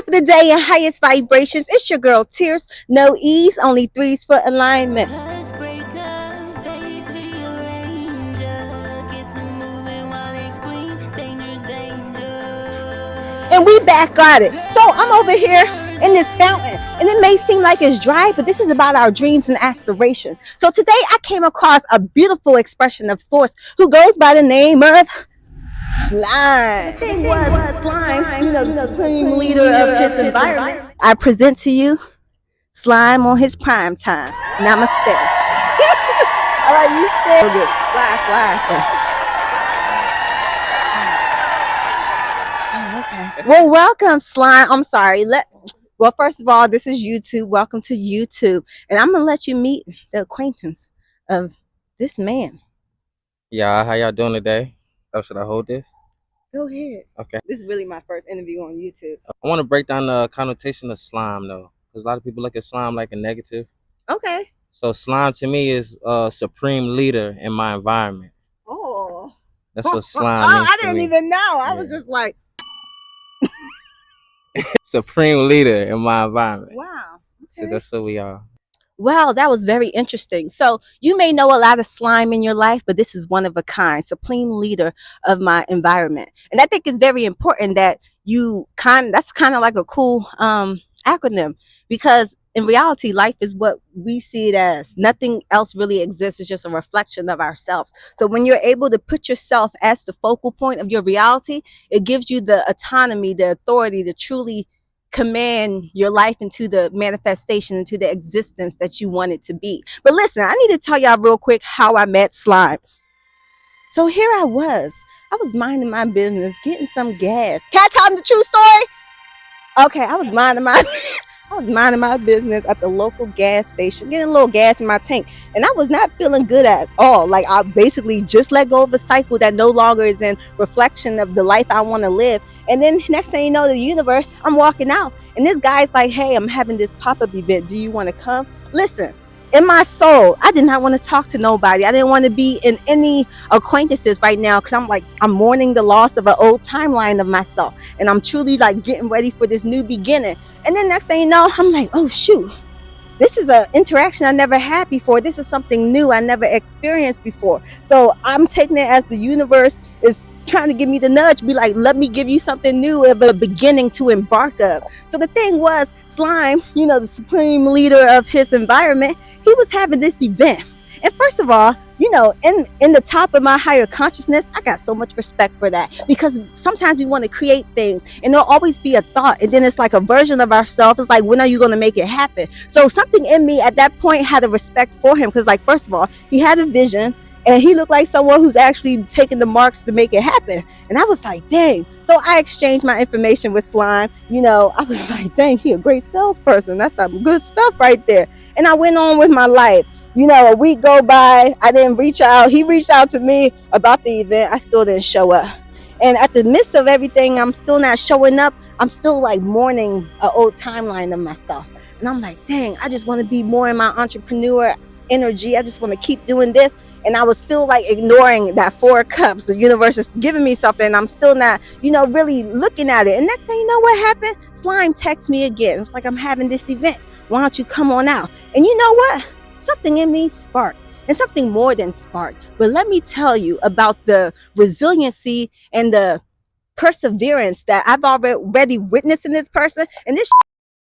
top of the day and highest vibrations. It's your girl Tears. No E's, only threes for alignment. And we back at it. So I'm over here in this fountain, and it may seem like it's dry, but this is about our dreams and aspirations. So today I came across a beautiful expression of source who goes by the name of Slime. The thing was Slime, the supreme leader of his environment. I present to you Slime on his prime time. Namaste. All right, you stay. Okay. Fly. Okay. Well, welcome, Slime. I'm sorry. Well, first of all, this is YouTube. Welcome to YouTube, and I'm gonna let you meet the acquaintance of this man. Yeah, how y'all doing today? Oh, should I hold this? Go ahead. Okay. This is really my first interview on YouTube. I want to break down the connotation of slime, though, because a lot of people look at slime like a negative. Okay. So slime to me is a supreme leader in my environment. Oh. That's what slime means I to didn't me. even know. I was just like, supreme leader in my environment. wow. Okay. So that's what we are. Wow, that was very interesting. So you may know a lot of slime in your life, but this is one of a kind, supreme leader of my environment. And I think it's very important that that's kind of like a cool acronym, because in reality, life is what we see it as. Nothing else really exists. It's just a reflection of ourselves. So when you're able to put yourself as the focal point of your reality, it gives you the autonomy, the authority to truly command your life into the manifestation, into the existence that you want it to be. But listen, I need to tell y'all real quick how I met Slime. So here I was minding my business, getting some gas. Can I tell them the true story? Okay, I was minding my business at the local gas station, getting a little gas in my tank, and I was not feeling good at all. Like, I basically just let go of a cycle that no longer is in reflection of the life I want to live. And then next thing you know, the universe, I'm walking out, and this guy's like, hey, I'm having this pop-up event. Do you want to come? Listen, in my soul, I did not want to talk to nobody. I didn't want to be in any acquaintances right now, because I'm mourning the loss of an old timeline of myself, and I'm truly like getting ready for this new beginning. And then next thing you know, I'm like, oh shoot, this is an interaction I never had before. This is something new I never experienced before. So I'm taking it as the universe is trying to give me the nudge, be like, let me give you something new of a beginning to embark of. So the thing was, Slime, the supreme leader of his environment, he was having this event. And first of all, in the top of my higher consciousness, I got so much respect for that, because sometimes we want to create things and there'll always be a thought, and then it's like a version of ourselves. It's like, when are you going to make it happen? So something in me at that point had a respect for him, because like, first of all, he had a vision, and he looked like someone who's actually taking the marks to make it happen. And I was like, dang. So I exchanged my information with Slime. I was like, dang, he a great salesperson. That's some good stuff right there. And I went on with my life. A week go by, I didn't reach out. He reached out to me about the event. I still didn't show up. And at the midst of everything, I'm still not showing up. I'm still like mourning an old timeline of myself. And I'm like, dang, I just want to be more in my entrepreneur energy. I just want to keep doing this. And I was still like ignoring that 4 cups. The universe is giving me something, and I'm still not, really looking at it. And next thing you know, what happened? Slime texts me again. It's like, I'm having this event. Why don't you come on out? And you know what? Something in me sparked, and something more than sparked. But let me tell you about the resiliency and the perseverance that I've already witnessed in this person. And this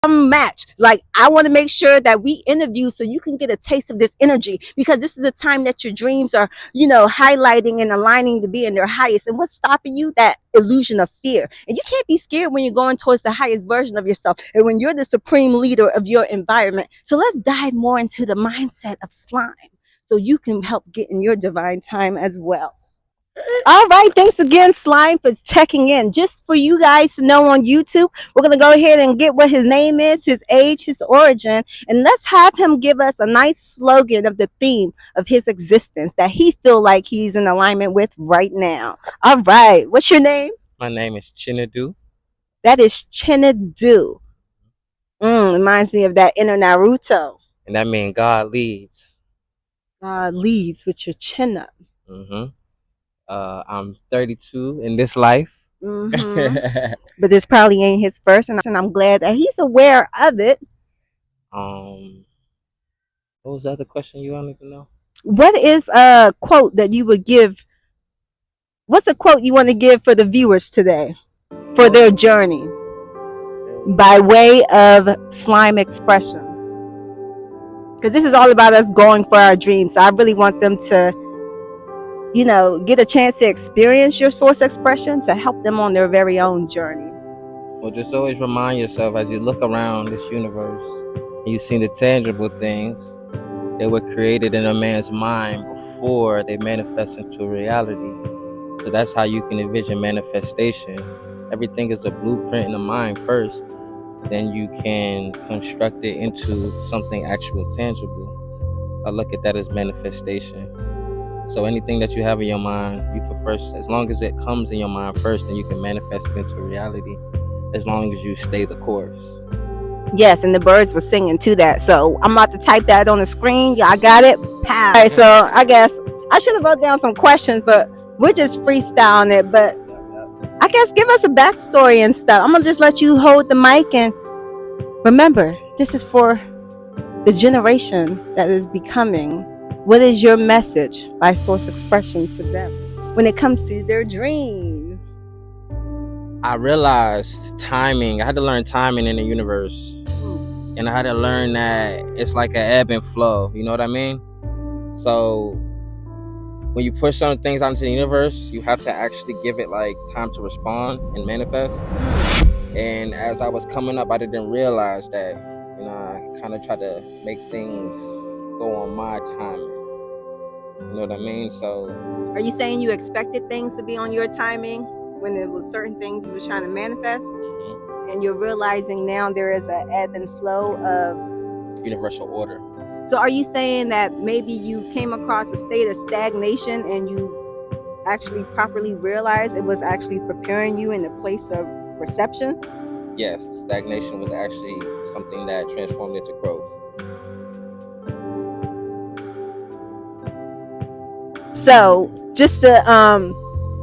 match, like, I want to make sure that we interview so you can get a taste of this energy, because this is a time that your dreams are highlighting and aligning to be in their highest. And what's stopping you? That illusion of fear. And you can't be scared when you're going towards the highest version of yourself, and when you're the supreme leader of your environment. So let's dive more into the mindset of Slime, so you can help get in your divine time as well. All right, thanks again, Slime, for checking in. Just for you guys to know on YouTube, we're going to go ahead and get what his name is, his age, his origin, and let's have him give us a nice slogan of the theme of his existence that he feel like he's in alignment with right now. All right, what's your name? My name is Chinadu. That is Chinadu. Reminds me of that inner Naruto. And that means God leads. God leads with your chin up. I'm 32 in this life. But this probably ain't his first, and I'm glad that he's aware of it. What was the other question you wanted to know? What is a quote that you would give? What's a quote you want to give for the viewers today for their journey by way of slime expression? Because this is all about us going for our dreams. So I really want them to, get a chance to experience your source expression to help them on their very own journey. Well, just always remind yourself as you look around this universe and you see the tangible things, they were created in a man's mind before they manifest into reality. So that's how you can envision manifestation. Everything is a blueprint in the mind first, then you can construct it into something actual tangible. I look at that as manifestation. So anything that you have in your mind, you can first, as long as it comes in your mind first, then you can manifest it into reality, as long as you stay the course. Yes, and the birds were singing to that. So I'm about to type that on the screen. Y'all got it? Pow. All right, so I guess I should have wrote down some questions, but we're just freestyling it. But I guess give us a backstory and stuff. I'm going to just let you hold the mic. And remember, this is for the generation that is becoming. What is your message by source expression to them when it comes to their dream? I realized timing. I had to learn timing in the universe. And I had to learn that it's like an ebb and flow. You know what I mean? So when you push some things out into the universe, you have to actually give it like time to respond and manifest. And as I was coming up, I didn't realize that. I kind of tried to make things go on my timing. You know what I mean? So are you saying you expected things to be on your timing when there was certain things you were trying to manifest? And you're realizing now there is an ebb and flow of universal order. So are you saying that maybe you came across a state of stagnation and you actually properly realized it was actually preparing you in a place of reception? Yes, the stagnation was actually something that transformed into growth. So just to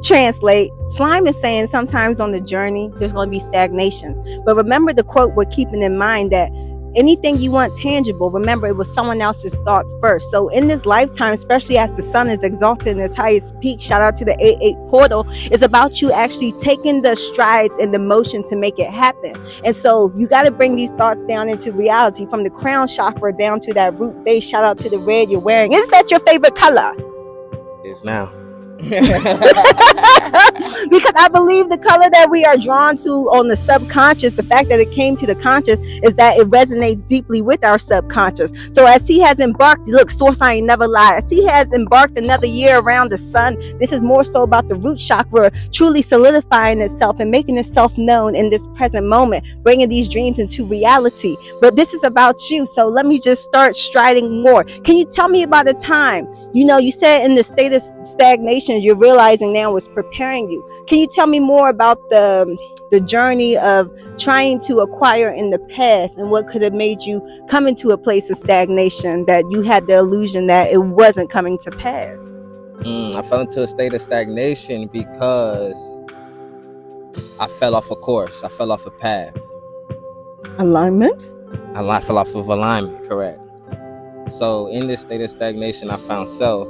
translate, slime is saying sometimes on the journey there's going to be stagnations, but remember the quote we're keeping in mind, that anything you want tangible, remember it was someone else's thought first. So in this lifetime, especially as the sun is exalted in its highest peak, shout out to the 88 portal, is about you actually taking the strides and the motion to make it happen. And so you got to bring these thoughts down into reality, from the crown chakra down to that root base. Shout out to the red you're wearing. Is that your favorite color? It is now. Because I believe the color that we are drawn to on the subconscious, the fact that it came to the conscious, is that it resonates deeply with our subconscious. So as he has embarked, look, source, I ain't never lied, as he has embarked another year around the sun, this is more so about the root chakra truly solidifying itself and making itself known in this present moment, bringing these dreams into reality. But this is about you, so let me just start striding more. Can you tell me about a time, you said in the state of stagnation you're realizing now was preparing you. Can you tell me more about the journey of trying to acquire in the past, and what could have made you come into a place of stagnation that you had the illusion that it wasn't coming to pass? I fell into a state of stagnation because I fell off a course. I fell off a path. Alignment? I fell off of alignment, correct. So in this state of stagnation, I found self.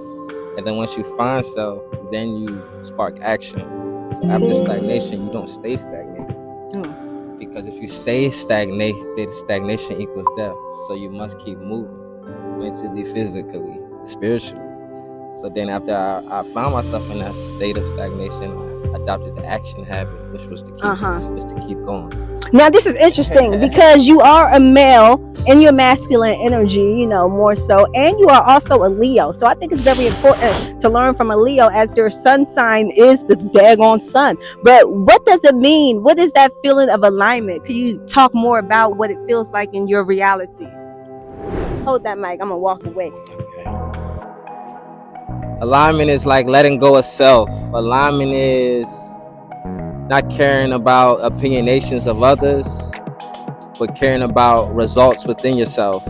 And then once you find self, then you spark action. So after stagnation, you don't stay stagnated. Because if you stay stagnated, stagnation equals death. So you must keep moving, mentally, physically, spiritually. So then after I found myself in that state of stagnation, I adopted the action habit, which was to keep going. Now this is interesting because you are a male in your masculine energy, more so, and you are also a Leo. So I think it's very important to learn from a Leo, as their sun sign is the daggone sun. But what does it mean? What is that feeling of alignment? Can you talk more about what it feels like in your reality? Hold that mic, I'm gonna walk away. Okay. Alignment is like letting go of self. Alignment is not caring about opinionations of others, but caring about results within yourself.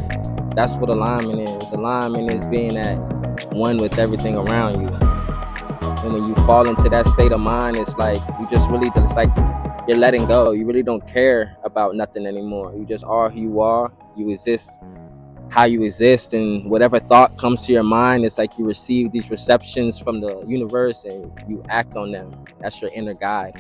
That's what alignment is. Alignment is being at one with everything around you. And when you fall into that state of mind, it's like it's like you're letting go. You really don't care about nothing anymore. You just are who you are. You exist how you exist, and whatever thought comes to your mind, it's like you receive these receptions from the universe and you act on them. That's your inner guide,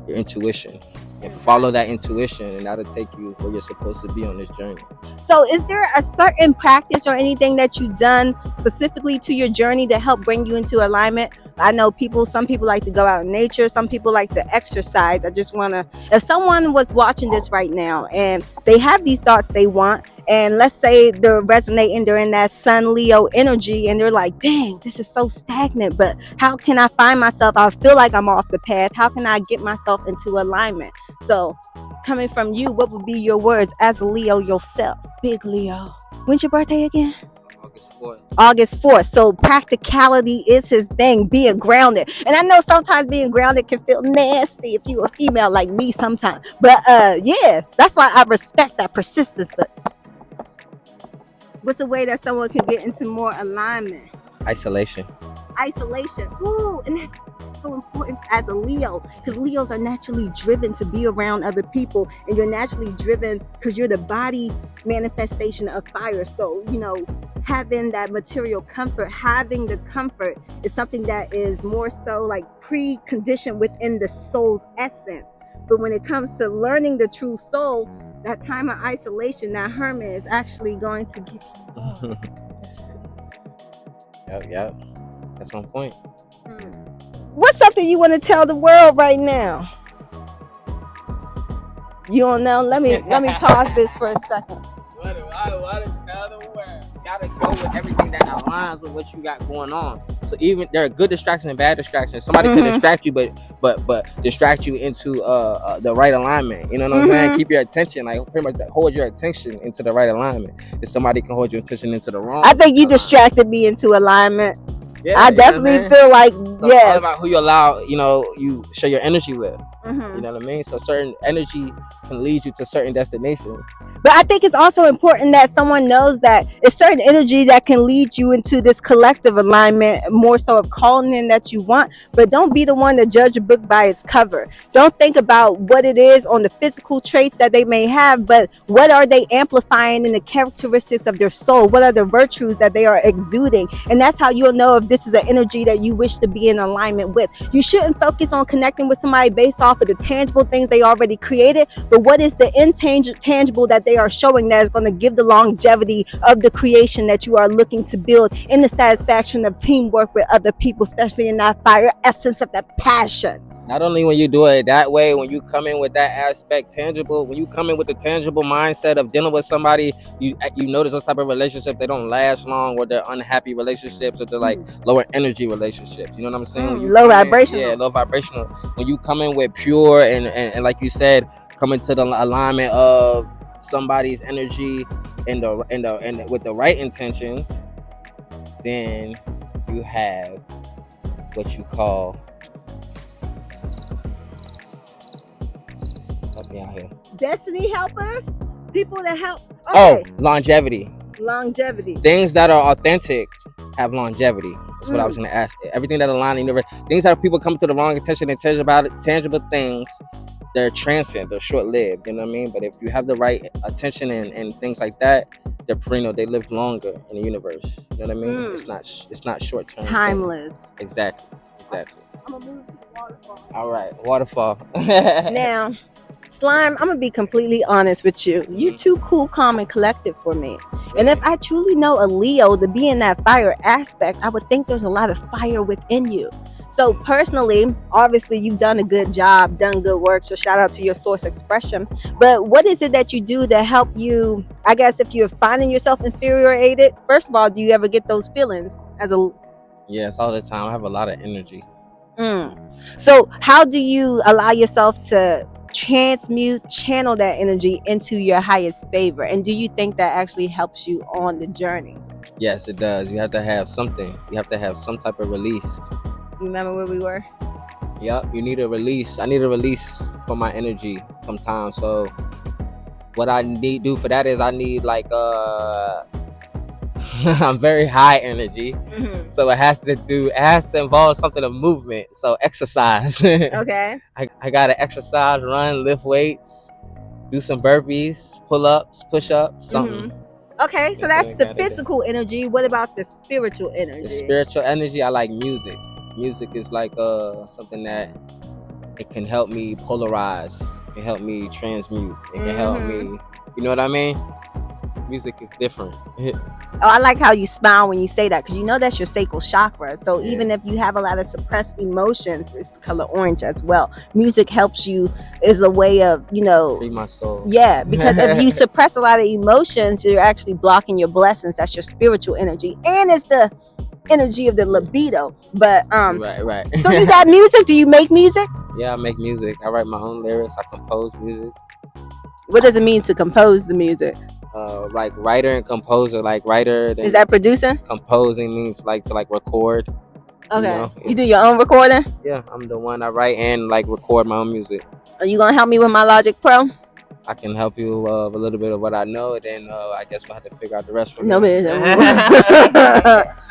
your intuition. And follow that intuition, and that'll take you where you're supposed to be on this journey. So is there a certain practice or anything that you've done specifically to your journey to help bring you into alignment? I know some people like to go out in nature, some people like to exercise. I just want to, if someone was watching this right now and they have these thoughts they want, and let's say they're resonating during that Sun Leo energy and they're like, dang, this is so stagnant, but how can I find myself? I feel like I'm off the path. How can I get myself into alignment? So coming from you, what would be your words as a Leo yourself? Big Leo. When's your birthday again? August 4th. So practicality is his thing, being grounded. And I know sometimes being grounded can feel nasty if you're a female like me sometimes. But yes, that's why I respect that persistence. But what's a way that someone can get into more alignment? Isolation. Ooh, and that's so important as a Leo, because Leos are naturally driven to be around other people, and you're naturally driven because you're the body manifestation of fire. So having that material comfort, having the comfort is something that is more so like preconditioned within the soul's essence. But when it comes to learning the true soul, that time of isolation, that hermit is actually going to give you Yep. That's on point. What's something you want to tell the world right now? You don't know? Let me pause this for a second. What do I want to tell the world? You gotta go with everything that aligns with what you got going on. So even there are good distractions and bad distractions. Somebody could distract you, but distract you into the right alignment. You know what I'm saying? Keep your attention, like pretty much hold your attention into the right alignment. If somebody can hold your attention into the wrong, I think you distracted me into alignment. Yeah, I definitely feel like so yes. It's all about who you allow, you share your energy with. You know what I mean? So certain energy can lead you to certain destinations. But I think it's also important that someone knows that it's certain energy that can lead you into this collective alignment, more so of calling in that you want. But don't be the one to judge a book by its cover. Don't think about what it is on the physical traits that they may have, but what are they amplifying in the characteristics of their soul? What are the virtues that they are exuding? And that's how you'll know if this is an energy that you wish to be in alignment with. You shouldn't focus on connecting with somebody based off of the tangible things they already created, but what is the intangible that they are showing that is going to give the longevity of the creation that you are looking to build in the satisfaction of teamwork with other people, especially in that fire essence of that passion. Not only when you do it that way, when you come in with that aspect tangible, when you come in with the tangible mindset of dealing with somebody, you notice those type of relationships, they don't last long, or they're unhappy relationships, or they're like lower energy relationships. You know what I'm saying? Low vibrational. Low vibrational. When you come in with pure and like you said, come into the alignment of somebody's energy and with the right intentions, then you have what you call, help me out here, destiny helpers, people that help. Okay. Longevity. Things that are authentic have longevity. That's what I was going to ask. Everything that aligns in the universe, things that people come to the wrong intention and tangible things, they're transient, they're short-lived, you know what I mean? But if you have the right attention and things like that, they're perennial, they live longer in the universe. You know what I mean? It's not short-term. It's timeless. Exactly. I'm gonna move to the waterfall. All right, waterfall. Now, Slime, I'm gonna be completely honest with you. You're too cool, calm, and collected for me. And if I truly know a Leo to be in that fire aspect, I would think there's a lot of fire within you. So personally, obviously you've done a good job, done good work, so shout out to your source expression. But what is it that you do to help you, I guess, if you're finding yourself infuriated? First of all, do you ever get those feelings as a... Yes, all the time. I have a lot of energy. So how do you allow yourself to channel that energy into your highest favor? And do you think that actually helps you on the journey? Yes, it does. You have to have something. You have to have some type of release. Remember where we were? Yep, you need a release. I need a release for my energy sometimes. So what I need to do for that is I need like I'm very high energy. Mm-hmm. So it has to involve something of movement. So exercise. Okay. I gotta exercise, run, lift weights, do some burpees, pull-ups, push-ups, something. Okay, so that's the physical energy. What about the spiritual energy? The spiritual energy, I like music. Music is like something that it can help me polarize. It can help me transmute. It can help me, you know what I mean? Music is different. Oh, I like how you smile when you say that, because you know that's your sacral chakra. So even if you have a lot of suppressed emotions, it's the color orange as well. Music helps you, is a way of, free my soul. Yeah, because if you suppress a lot of emotions, you're actually blocking your blessings. That's your spiritual energy, and it's the energy of the libido. But right. So you got music? Do you make music? Yeah, I make music. I write my own lyrics. I compose music. What does it mean to compose the music? Like writer and composer. Like writer. Is that producing? Composing means like to like record. Okay. You do your own recording? Yeah, I'm the one. I write and like record my own music. Are you gonna help me with my Logic Pro? I can help you with a little bit of what I know, and then I guess we'll have to figure out the rest from there.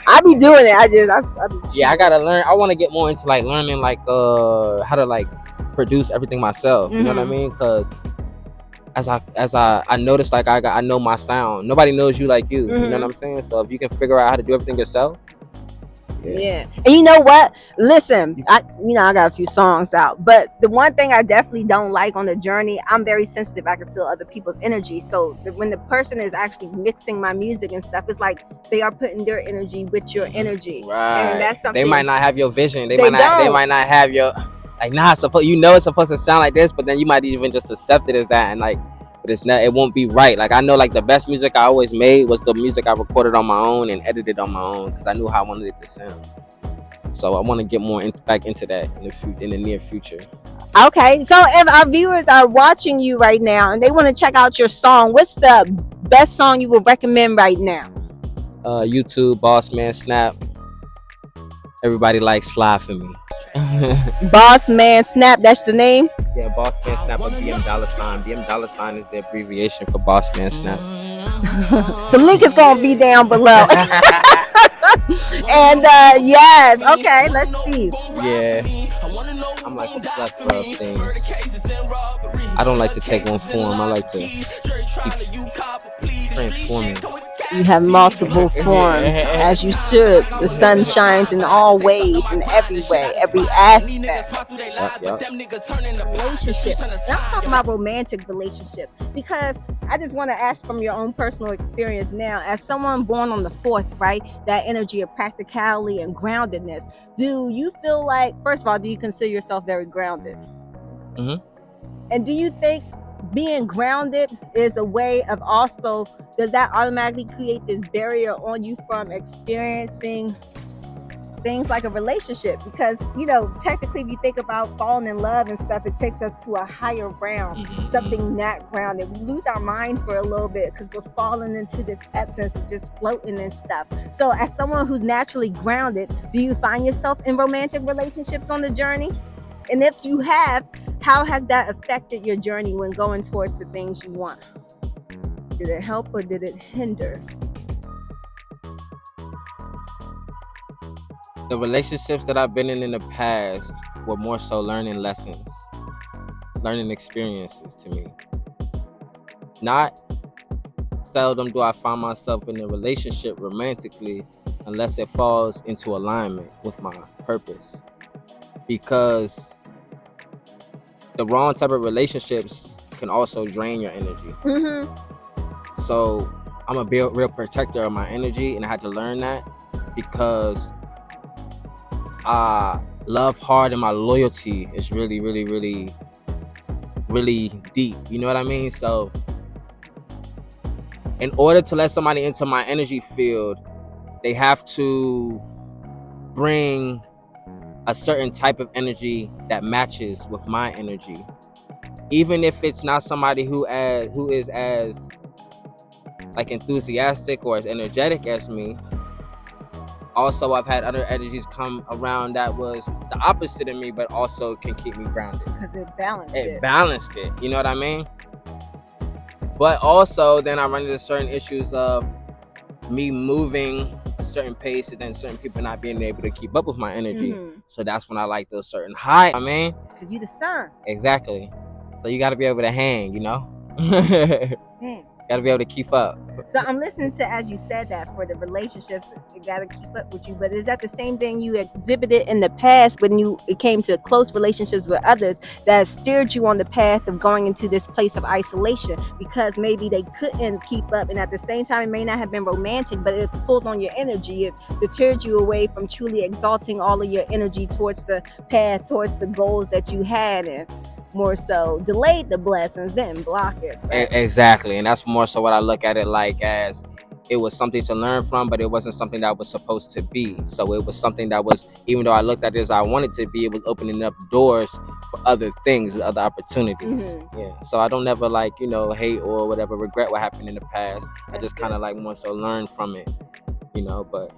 I be doing it. I gotta learn. I want to get more into like learning like how to like produce everything myself. You know what I mean? Because as I noticed, like I know my sound. Nobody knows you like you. You know what I'm saying? So if you can figure out how to do everything yourself. Yeah. And you know what? Listen, I got a few songs out, but the one thing I definitely don't like on the journey, I'm very sensitive. I can feel other people's energy. So when the person is actually mixing my music and stuff, it's like they are putting their energy with your energy. Right. And that's something. They might not have your vision. They might not have your like. Nah, it's supposed to sound like this, but then you might even just accept it as that, and like. But it's not. It won't be right. Like I know, like the best music I always made was the music I recorded on my own and edited on my own because I knew how I wanted it to sound. So I want to get more back into that in the near future. Okay, so if our viewers are watching you right now and they want to check out your song, what's the best song you would recommend right now? YouTube, Boss Man Snap. Everybody likes Slide for Me. Boss Man Snap, that's the name? Yeah, Boss Man Snap or BM $. BM $, is the abbreviation for Boss Man Snap. The link is going to be down below. And yes, okay, let's see. Yeah, I'm like a plethora of things. I don't like to take one form. I like to keep transforming. You have multiple forms, as you should. The sun shines in all ways, in every way, every aspect. Relationship. And I'm talking about romantic relationship, because I just want to ask from your own personal experience now, as someone born on the 4th, right? That energy of practicality and groundedness. Do you feel like, first of all, do you consider yourself very grounded? And do you think being grounded is a way of also, does that automatically create this barrier on you from experiencing things like a relationship? Because technically if you think about falling in love and stuff, it takes us to a higher realm, something not grounded. We lose our mind for a little bit because we're falling into this essence of just floating and stuff. So as someone who's naturally grounded, do you find yourself in romantic relationships on the journey? And if you have, how has that affected your journey when going towards the things you want? Did it help or did it hinder? The relationships that I've been in the past were more so learning lessons, learning experiences to me. Not seldom do I find myself in a relationship romantically unless it falls into alignment with my purpose. Because the wrong type of relationships can also drain your energy. So I'm a real protector of my energy, and I had to learn that because I love hard and my loyalty is really, really, really, really deep. You know what I mean? So in order to let somebody into my energy field, they have to bring a certain type of energy that matches with my energy, even if it's not somebody who is as like enthusiastic or as energetic as me. Also, I've had other energies come around that was the opposite of me, but also can keep me grounded because it balanced it. You know what I mean? But also, then I run into certain issues of me moving a certain pace and then certain people not being able to keep up with my energy. So that's when I like those certain high. I mean, because you the sun. Exactly. So you got to be able to hang, you know. Got to be able to keep up. So I'm listening to, as you said that, for the relationships, you got to keep up with you. But is that the same thing you exhibited in the past when it came to close relationships with others that steered you on the path of going into this place of isolation because maybe they couldn't keep up, and at the same time it may not have been romantic, but it pulled on your energy. It deterred you away from truly exalting all of your energy towards the path, towards the goals that you had, and more so delayed the blessings, didn't block it. Right? Exactly. And that's more so what I look at it like, as it was something to learn from, but it wasn't something that was supposed to be. So it was something that was, even though I looked at it as I wanted to be, it was opening up doors for other things, other opportunities. Yeah. So I don't never like, you know, hate or whatever, regret what happened in the past. I just kind of like more so learn from it, you know. But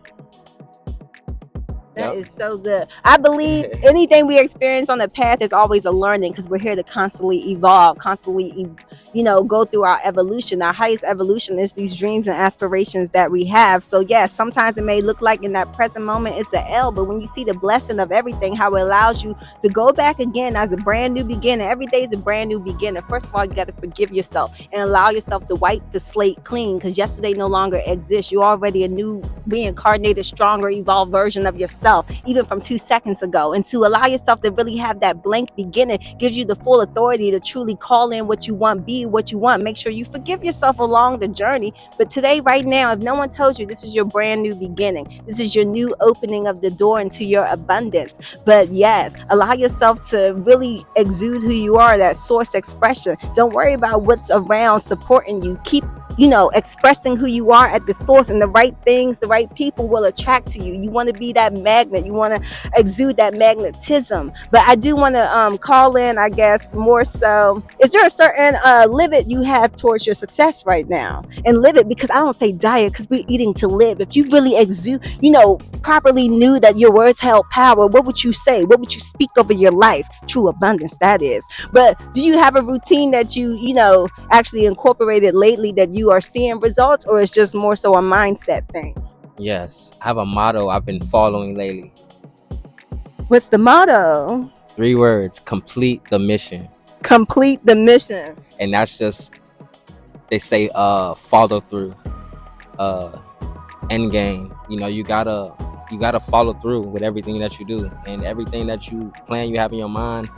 that is so good. I believe anything we experience on the path is always a learning, because we're here to constantly evolve, constantly, you know, go through our evolution. Our highest evolution is these dreams and aspirations that we have. So yes, sometimes it may look like in that present moment it's an L, but when you see the blessing of everything, how it allows you to go back again as a brand new beginner. Every day is a brand new beginner. First of all, you got to forgive yourself and allow yourself to wipe the slate clean, because yesterday no longer exists. You're already a new, reincarnated, stronger, evolved version of yourself, even from 2 seconds ago. And to allow yourself to really have that blank beginning gives you the full authority to truly call in what you want, be what you want. Make sure you forgive yourself along the journey. But today, right now, if no one told you, this is your brand new beginning, this is your new opening of the door into your abundance. But yes, allow yourself to really exude who you are, that source expression. Don't worry about what's around supporting you. Keep, you know, expressing who you are at the source, and the right things, the right people will attract to you. You want to be that magnet. You want to exude that magnetism. But I do want to call in, I guess, more so, is there a certain live it you have towards your success right now? And live it, because I don't say diet, because we're eating to live. If you really exude, you know, properly knew that your words held power, what would you say? What would you speak over your life? True abundance, that is. But do you have a routine that you know, actually incorporated lately that you are seeing results, or it's just more so a mindset thing? Yes, I have a motto I've been following lately. What's the motto? 3 words: complete the mission. Complete the mission. And that's just, they say, follow through, end game. You know, you gotta follow through with everything that you do, and everything that you plan, you have in your mind.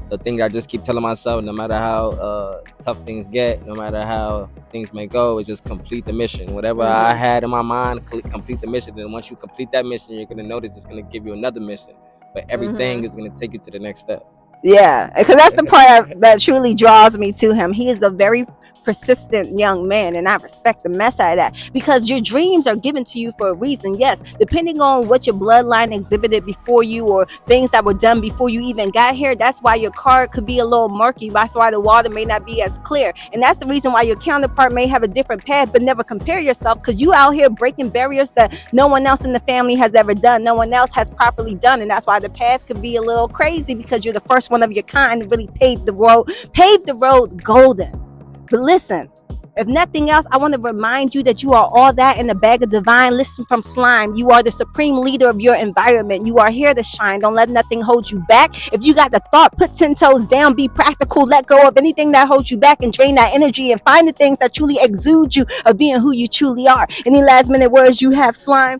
The thing I just keep telling myself, no matter how tough things get, no matter how things may go, is just complete the mission. Whatever I had in my mind, complete the mission. And once you complete that mission, you're gonna notice it's gonna give you another mission. But everything is gonna take you to the next step. Yeah, because that's the part that truly draws me to him. He is a very persistent young man, and I respect the mess out of that, because your dreams are given to you for a reason. Yes, depending on what your bloodline exhibited before you, or things that were done before you even got here, that's why your card could be a little murky. That's why the water may not be as clear, and that's the reason why your counterpart may have a different path. But never compare yourself, because you out here breaking barriers that no one else in the family has ever done, no one else has properly done. And that's why the path could be a little crazy, because you're the first one of your kind to really pave the road golden. But listen, if nothing else, I want to remind you that you are all that in a bag of divine. Listen from slime. You are the supreme leader of your environment. You are here to shine. Don't let nothing hold you back. If you got the thought, put 10 toes down, be practical, let go of anything that holds you back and drain that energy, and find the things that truly exude you of being who you truly are. Any last minute words you have, slime?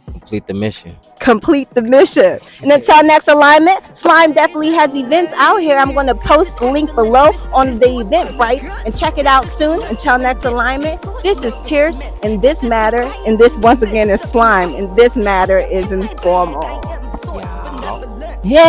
Complete the mission. Complete the mission. And until next alignment, Slime definitely has events out here. I'm going to post the link below on the Eventbrite, and check it out soon. Until next alignment, this is Ti3rc, and this matter, and this once again is Slime, and this matter is informal. Yeah.